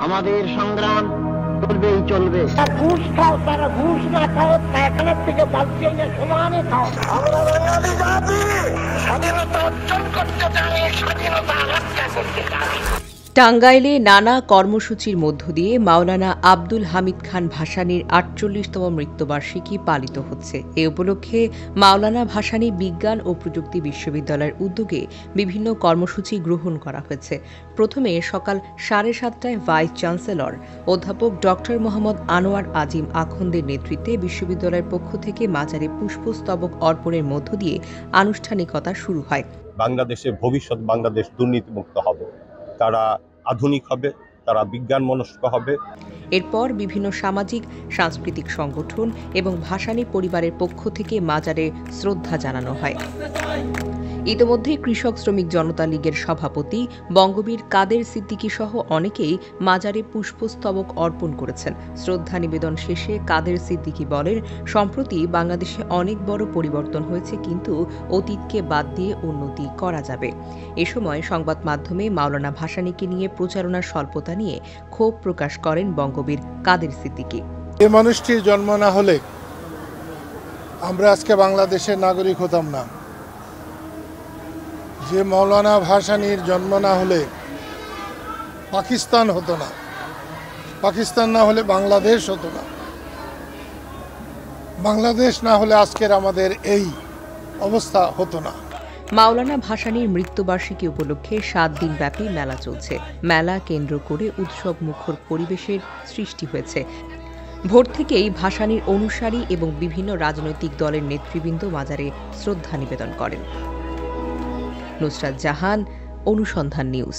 আমাদের সংগ্রাম চলবেই চলবে। ঘুষ খাও, তারা ঘুষ না খাও, এখানের থেকে বাঁচতে সমানে খাও। আমরা বাঙালি জাতি স্বাধীনতা অর্জন করতে চাই, স্বাধীনতা রক্ষা করতে চাই। টাঙ্গাইলে নানা কর্মসূচির মধ্য দিয়ে মাওলানা আব্দুল হামিদ খান ভাসানীর ৪৮তম মৃত্যুবার্ষিকী পালিত হচ্ছে। এ উপলক্ষে মাওলানা ভাসানী বিজ্ঞান ও প্রযুক্তি বিশ্ববিদ্যালয়ের উদ্যোগে বিভিন্ন কর্মসূচি গ্রহণ করা হয়েছে। প্রথমে সকাল ৭:৩০টায় ভাইস চ্যান্সেলর অধ্যাপক ড মোহাম্মদ আনোয়ার আজিম আখন্দের নেতৃত্বে বিশ্ববিদ্যালয়ের পক্ষ থেকে মাজারে পুষ্পস্তবক অর্পণের মধ্য দিয়ে আনুষ্ঠানিকতা শুরু হয়। বাংলাদেশের ভবিষ্যৎ বাংলাদেশ দুর্নীতিমুক্ত হবে, তারা আধুনিক হবে, তারা বিজ্ঞান মনস্ক হবে। এরপর বিভিন্ন সামাজিক সাংস্কৃতিক সংগঠন এবং ভাসানী পরিবারের পক্ষ থেকে মাজারে শ্রদ্ধা জানানো হয়। ইতোমধ্যে কৃষক শ্রমিক জনতা লীগের সভাপতি বঙ্গবীর কাদের সিদ্দিকী সহ অনেকেই মাজারে পুষ্পস্তবক অর্পণ করেছেন। শ্রদ্ধা নিবেদন শেষে কাদের সিদ্দিকী বলেন, সম্প্রতি বাংলাদেশে অনেক বড় পরিবর্তন হয়েছে, কিন্তু অতীতকে বাদ দিয়ে উন্নতি করা যাবে। এ সময় সংবাদ মাধ্যমে মাওলানা ভাসানীকে নিয়ে প্রচারণার স্বল্পতা নিয়ে ক্ষোভ প্রকাশ করেন বঙ্গবীর কাদের সিদ্দিকী। এই মানুষটির জন্ম না হলে আমরা আজকে বাংলাদেশের নাগরিক হতাম না। যে মাওলানা ভাসানীর জন্ম না হলে পাকিস্তান হতো না, পাকিস্তান না হলে বাংলাদেশ হতো না, বাংলাদেশ না হলে আজকের আমাদের এই অবস্থা হতো না। মাওলানা ভাসানীর মৃত্যুবার্ষিকী উপলক্ষে ৭ দিনব্যাপী মেলা চলছে। মেলা কেন্দ্র করে উৎসব মুখর পরিবেশের সৃষ্টি হয়েছে। ভোর থেকেই ভাসানীর অনুসারী এবং বিভিন্ন রাজনৈতিক দলের নেতৃবৃন্দ মাজারে শ্রদ্ধা নিবেদন করেন। নুসরাত জাহান, অনুসন্ধান নিউজ।